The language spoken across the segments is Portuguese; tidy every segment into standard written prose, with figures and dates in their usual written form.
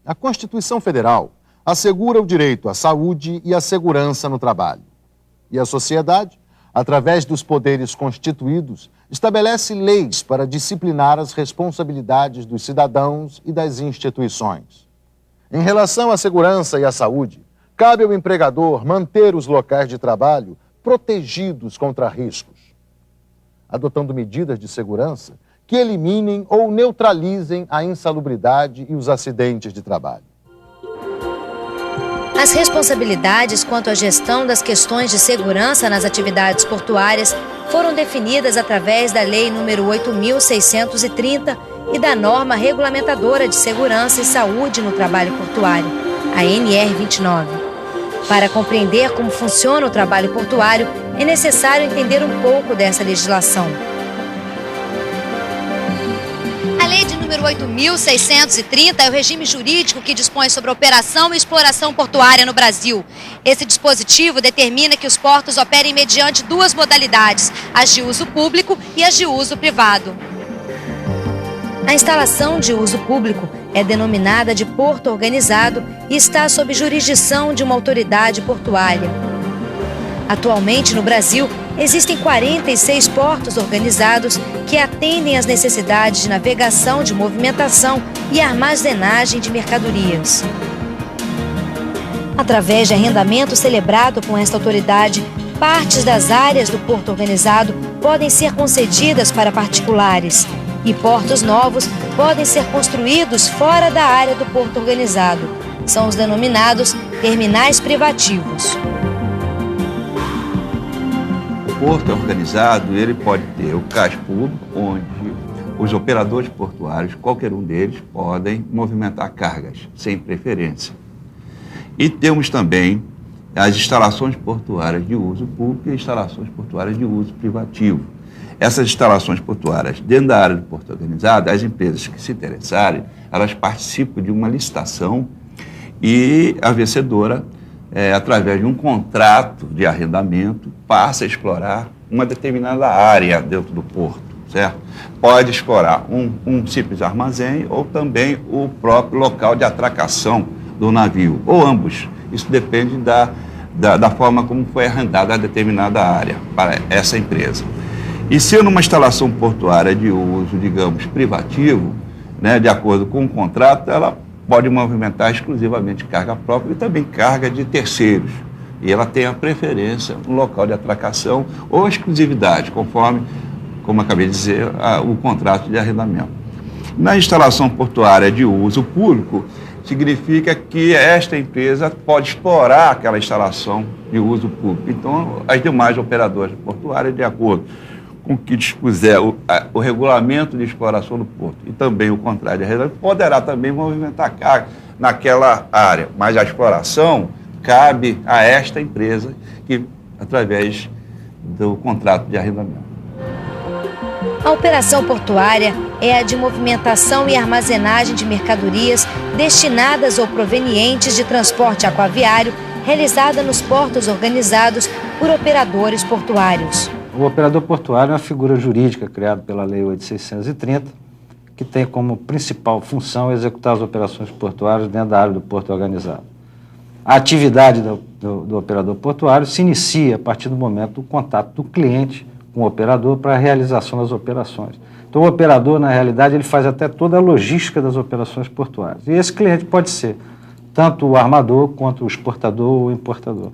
A Constituição Federal assegura o direito à saúde e à segurança no trabalho. E a sociedade, através dos poderes constituídos, estabelece leis para disciplinar as responsabilidades dos cidadãos e das instituições. Em relação à segurança e à saúde, cabe ao empregador manter os locais de trabalho protegidos contra riscos, adotando medidas de segurança que eliminem ou neutralizem a insalubridade e os acidentes de trabalho. As responsabilidades quanto à gestão das questões de segurança nas atividades portuárias foram definidas através da Lei nº 8.630 e da norma regulamentadora de segurança e saúde no trabalho portuário, a NR 29. Para compreender como funciona o trabalho portuário, é necessário entender um pouco dessa legislação. A Lei de número 8.630 é o regime jurídico que dispõe sobre a operação e exploração portuária no Brasil. Esse dispositivo determina que os portos operem mediante duas modalidades, as de uso público e as de uso privado. A instalação de uso público é denominada de porto organizado e está sob jurisdição de uma autoridade portuária. Atualmente, no Brasil, existem 46 portos organizados que atendem às necessidades de navegação, de movimentação e armazenagem de mercadorias. Através de arrendamento celebrado com esta autoridade, partes das áreas do porto organizado podem ser concedidas para particulares e portos novos podem ser construídos fora da área do porto organizado. São os denominados terminais privativos. O porto organizado, ele pode ter o cais público, onde os operadores portuários, qualquer um deles, podem movimentar cargas, sem preferência. E temos também as instalações portuárias de uso público e instalações portuárias de uso privativo. Essas instalações portuárias, dentro da área do porto organizado, as empresas que se interessarem, elas participam de uma licitação e a vencedora, através de um contrato de arrendamento, passa a explorar uma determinada área dentro do porto, certo? Pode explorar um simples armazém ou também o próprio local de atracação do navio, ou ambos. Isso depende da forma como foi arrendada a determinada área para essa empresa. E sendo uma instalação portuária de uso, digamos, privativo, né, de acordo com o contrato, ela pode movimentar exclusivamente carga própria e também carga de terceiros. E ela tem a preferência no local de atracação ou exclusividade, conforme, como acabei de dizer, o contrato de arrendamento. Na instalação portuária de uso público, significa que esta empresa pode explorar aquela instalação de uso público. Então, as demais operadoras portuárias, de acordo com o que dispuser o regulamento de exploração do porto e também o contrato de arrendamento, poderá também movimentar carga naquela área. Mas a exploração cabe a esta empresa, que, através do contrato de arrendamento. A operação portuária é a de movimentação e armazenagem de mercadorias destinadas ou provenientes de transporte aquaviário, realizada nos portos organizados por operadores portuários. O operador portuário é uma figura jurídica criada pela Lei 8.630, que tem como principal função executar as operações portuárias dentro da área do porto organizado. A atividade do operador portuário se inicia a partir do momento do contato do cliente com o operador para a realização das operações. Então, o operador, na realidade, ele faz até toda a logística das operações portuárias. E esse cliente pode ser tanto o armador quanto o exportador ou o importador.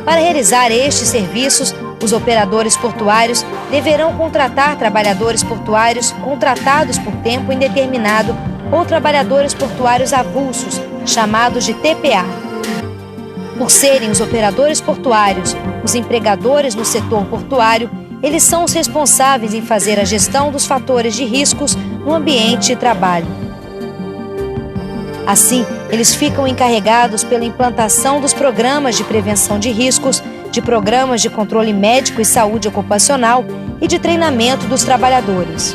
Para realizar estes serviços, os operadores portuários deverão contratar trabalhadores portuários contratados por tempo indeterminado ou trabalhadores portuários avulsos, chamados de TPA. Por serem os operadores portuários os empregadores no setor portuário, eles são os responsáveis em fazer a gestão dos fatores de riscos no ambiente de trabalho. Assim, eles ficam encarregados pela implantação dos programas de prevenção de riscos, de programas de controle médico e saúde ocupacional e de treinamento dos trabalhadores.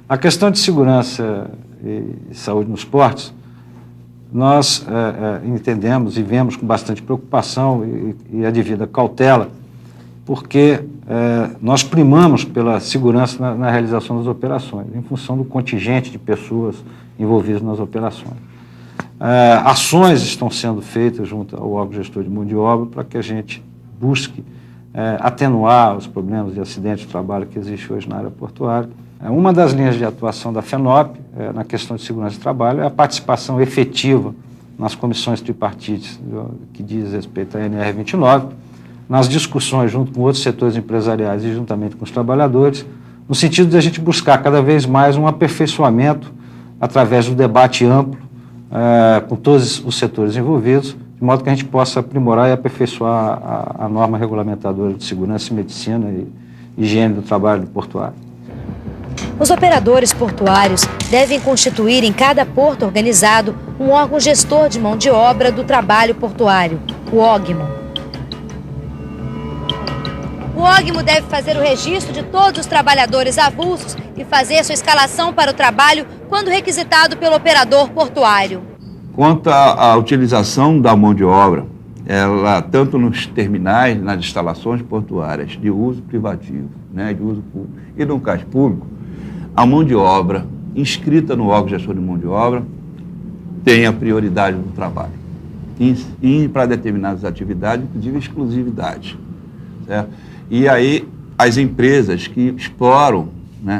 A questão de segurança e saúde nos portos, nós entendemos e vemos com bastante preocupação e a devida cautela, porque nós primamos pela segurança na realização das operações, em função do contingente de pessoas envolvidas nas operações. Ações estão sendo feitas junto ao órgão gestor de mão de obra para que a gente busque atenuar os problemas de acidente de trabalho que existe hoje na área portuária. Uma das linhas de atuação da FENOP, na questão de segurança de trabalho, é a participação efetiva nas comissões tripartites que diz respeito à NR29, nas discussões junto com outros setores empresariais e juntamente com os trabalhadores, no sentido de a gente buscar cada vez mais um aperfeiçoamento através do debate amplo com todos os setores envolvidos, de modo que a gente possa aprimorar e aperfeiçoar a norma regulamentadora de segurança e medicina e higiene do trabalho portuário. Os operadores portuários devem constituir em cada porto organizado um órgão gestor de mão de obra do trabalho portuário, o OGMO. O OGMO deve fazer o registro de todos os trabalhadores avulsos e fazer sua escalação para o trabalho quando requisitado pelo operador portuário. Quanto à utilização da mão de obra, ela, tanto nos terminais, nas instalações portuárias de uso privativo, de uso público e no cais público, a mão de obra inscrita no órgão gestor de mão de obra tem a prioridade do trabalho. E para determinadas atividades, inclusive exclusividade. Certo? E aí, as empresas que exploram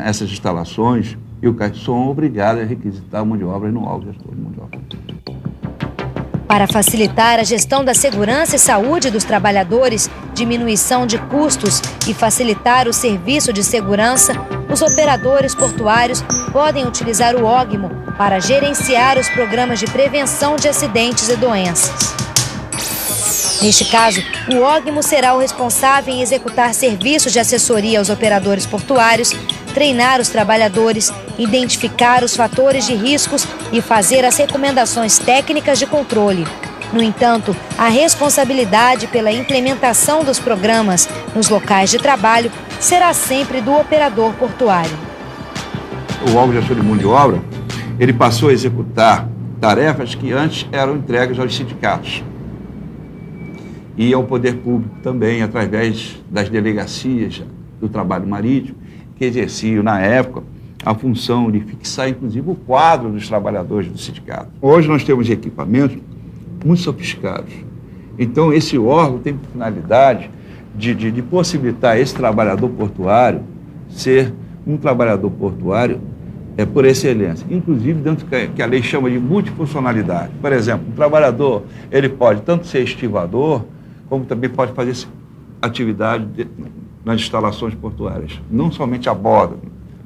essas instalações e o CAIS são obrigadas a requisitar a mão de obra no órgão gestor de mão de obra. Para facilitar a gestão da segurança e saúde dos trabalhadores, diminuição de custos e facilitar o serviço de segurança, os operadores portuários podem utilizar o OGMO para gerenciar os programas de prevenção de acidentes e doenças. Neste caso, o OGMO será o responsável em executar serviços de assessoria aos operadores portuários, treinar os trabalhadores, identificar os fatores de riscos e fazer as recomendações técnicas de controle. No entanto, a responsabilidade pela implementação dos programas nos locais de trabalho será sempre do operador portuário. O órgão gestor de mão de obra, ele passou a executar tarefas que antes eram entregues aos sindicatos e ao poder público também, através das delegacias do trabalho marítimo, que exerciam, na época, a função de fixar, inclusive, o quadro dos trabalhadores do sindicato. Hoje nós temos equipamentos muito sofisticados. Então, esse órgão tem finalidade de possibilitar esse trabalhador portuário ser um trabalhador portuário por excelência, inclusive dentro do que a lei chama de multifuncionalidade. Por exemplo, um trabalhador, ele pode tanto ser estivador, como também pode fazer atividade nas instalações portuárias, não somente a bordo,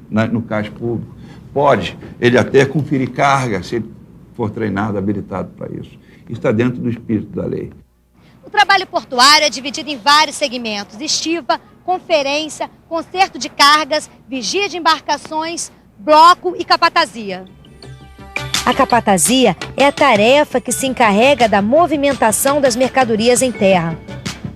no cais público. Pode ele até conferir carga, se ele for treinado, habilitado para isso. Isso está dentro do espírito da lei. O trabalho portuário é dividido em vários segmentos: estiva, conferência, conserto de cargas, vigia de embarcações, bloco e capatazia. A capatazia é a tarefa que se encarrega da movimentação das mercadorias em terra.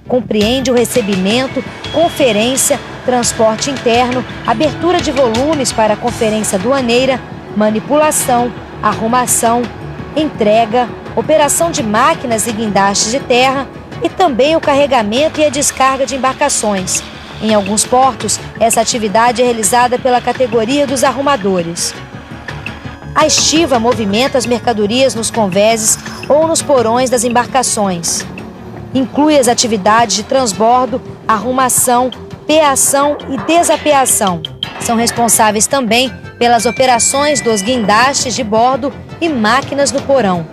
Compreende o recebimento, conferência, transporte interno, abertura de volumes para a conferência aduaneira, manipulação, arrumação, entrega, operação de máquinas e guindastes de terra e também o carregamento e a descarga de embarcações. Em alguns portos, essa atividade é realizada pela categoria dos arrumadores. A estiva movimenta as mercadorias nos convéses ou nos porões das embarcações. Inclui as atividades de transbordo, arrumação, peação e desapeação. São responsáveis também pelas operações dos guindastes de bordo e máquinas no porão.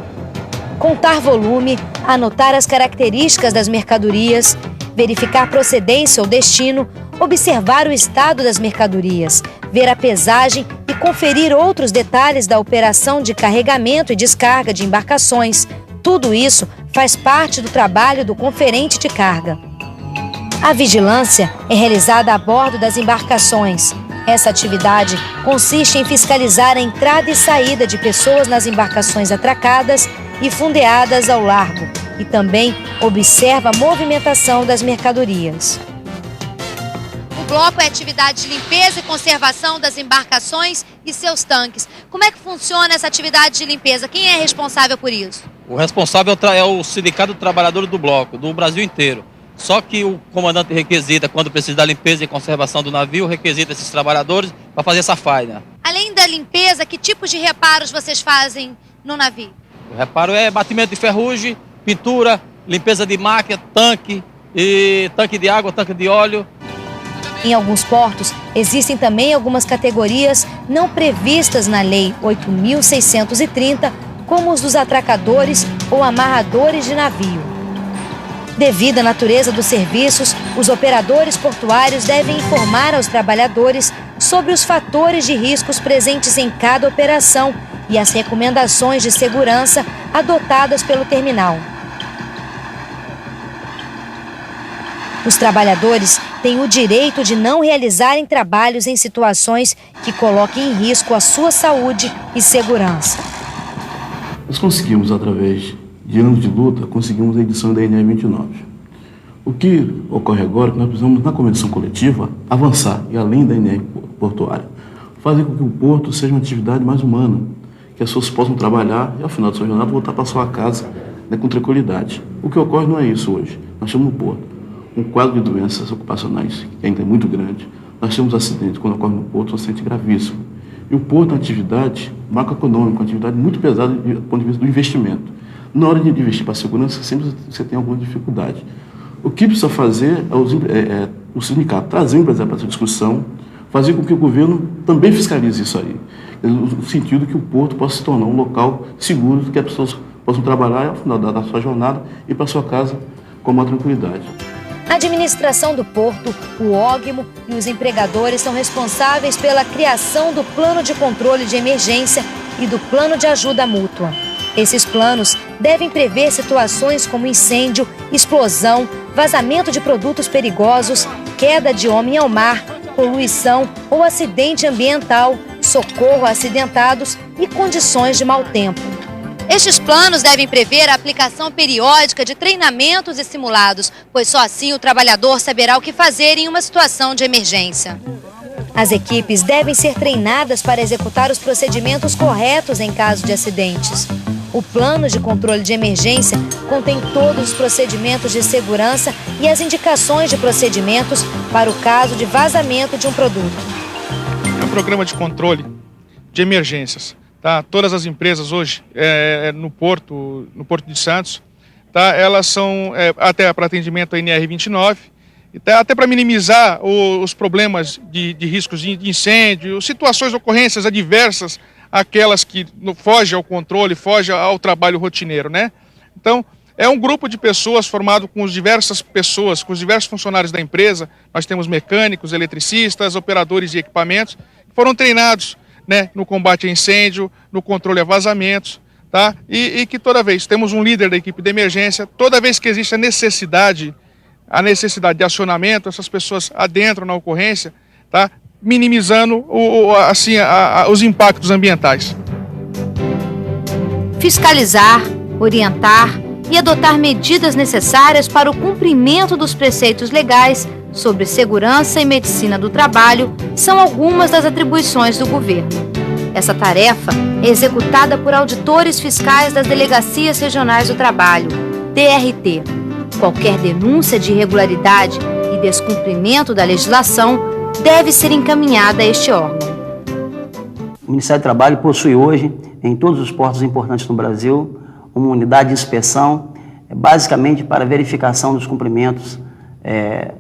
Contar volume, anotar as características das mercadorias, verificar procedência ou destino, observar o estado das mercadorias, ver a pesagem e conferir outros detalhes da operação de carregamento e descarga de embarcações. Tudo isso faz parte do trabalho do conferente de carga. A vigilância é realizada a bordo das embarcações. Essa atividade consiste em fiscalizar a entrada e saída de pessoas nas embarcações atracadas e fundeadas ao largo e também observa a movimentação das mercadorias. O bloco é atividade de limpeza e conservação das embarcações e seus tanques. Como é que funciona essa atividade de limpeza? Quem é responsável por isso? O responsável é o Sindicato de Trabalhadores do Bloco, do Brasil inteiro. Só que o comandante requisita, quando precisa da limpeza e conservação do navio, requisita esses trabalhadores para fazer essa faina. Além da limpeza, que tipos de reparos vocês fazem no navio? O reparo é batimento de ferrugem, pintura, limpeza de máquina, tanque de água, tanque de óleo. Em alguns portos, existem também algumas categorias não previstas na Lei 8.630, como os dos atracadores ou amarradores de navio. Devido à natureza dos serviços, os operadores portuários devem informar aos trabalhadores sobre os fatores de riscos presentes em cada operação e as recomendações de segurança adotadas pelo terminal. Os trabalhadores têm o direito de não realizarem trabalhos em situações que coloquem em risco a sua saúde e segurança. Nós conseguimos, através de anos de luta, conseguimos a edição da NR 29. O que ocorre agora é que nós precisamos, na convenção coletiva, avançar, e além da NR portuária, fazer com que o porto seja uma atividade mais humana, que as pessoas possam trabalhar e, ao final da sua jornada, voltar para sua casa, né, com tranquilidade. O que ocorre não é isso hoje. Nós temos no porto um quadro de doenças ocupacionais que ainda é muito grande. Nós temos acidentes, quando ocorre no porto, um acidente gravíssimo. E o porto é uma atividade macroeconômica, uma atividade muito pesada do ponto de vista do investimento. Na hora de investir para a segurança, sempre você tem alguma dificuldade. O que precisa fazer é o sindicato trazer o empresário para essa discussão, fazer com que o governo também fiscalize isso aí, no sentido que o porto possa se tornar um local seguro, que as pessoas possam trabalhar e, ao final da sua jornada, ir para sua casa com maior tranquilidade. A administração do porto, o ógmo e os empregadores são responsáveis pela criação do plano de controle de emergência e do plano de ajuda mútua. Esses planos devem prever situações como incêndio, explosão, vazamento de produtos perigosos, queda de homem ao mar, poluição ou acidente ambiental, socorro a acidentados e condições de mau tempo. Estes planos devem prever a aplicação periódica de treinamentos e simulados, pois só assim o trabalhador saberá o que fazer em uma situação de emergência. As equipes devem ser treinadas para executar os procedimentos corretos em caso de acidentes. O plano de controle de emergência contém todos os procedimentos de segurança e as indicações de procedimentos para o caso de vazamento de um produto. É um programa de controle de emergências. Tá? Todas as empresas hoje no Porto de Santos, tá? Elas são até para atendimento à NR 29, até para minimizar os problemas de riscos de incêndio, situações, ocorrências adversas, aquelas que fogem ao controle, fogem ao trabalho rotineiro, né? Então, é um grupo de pessoas formado com as diversas pessoas, com os diversos funcionários da empresa. Nós temos mecânicos, eletricistas, operadores de equipamentos, que foram treinados, né, no combate a incêndio, no controle a vazamentos, tá? E que toda vez temos um líder da equipe de emergência, toda vez que existe a necessidade de acionamento, essas pessoas adentram na ocorrência, tá? Minimizando os impactos ambientais. Fiscalizar, orientar e adotar medidas necessárias para o cumprimento dos preceitos legais sobre segurança e medicina do trabalho são algumas das atribuições do governo. Essa tarefa é executada por auditores fiscais das Delegacias Regionais do Trabalho, DRT. Qualquer denúncia de irregularidade e descumprimento da legislação deve ser encaminhada a este órgão. O Ministério do Trabalho possui hoje, em todos os portos importantes no Brasil, uma unidade de inspeção, basicamente para verificação dos cumprimentos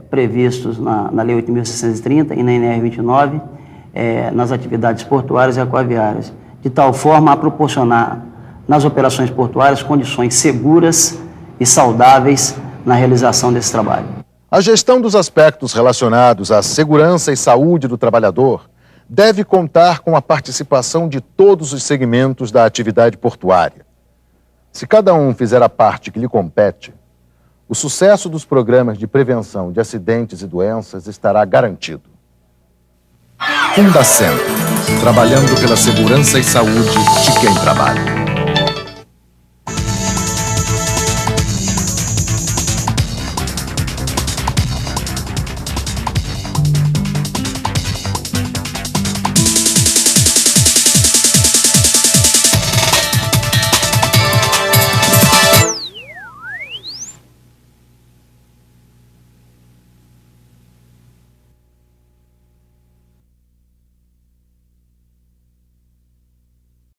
previstos na Lei 8.630 e na NR 29, nas atividades portuárias e aquaviárias, de tal forma a proporcionar nas operações portuárias condições seguras e saudáveis na realização desse trabalho. A gestão dos aspectos relacionados à segurança e saúde do trabalhador deve contar com a participação de todos os segmentos da atividade portuária. Se cada um fizer a parte que lhe compete, o sucesso dos programas de prevenção de acidentes e doenças estará garantido. Fundacentro, trabalhando pela segurança e saúde de quem trabalha.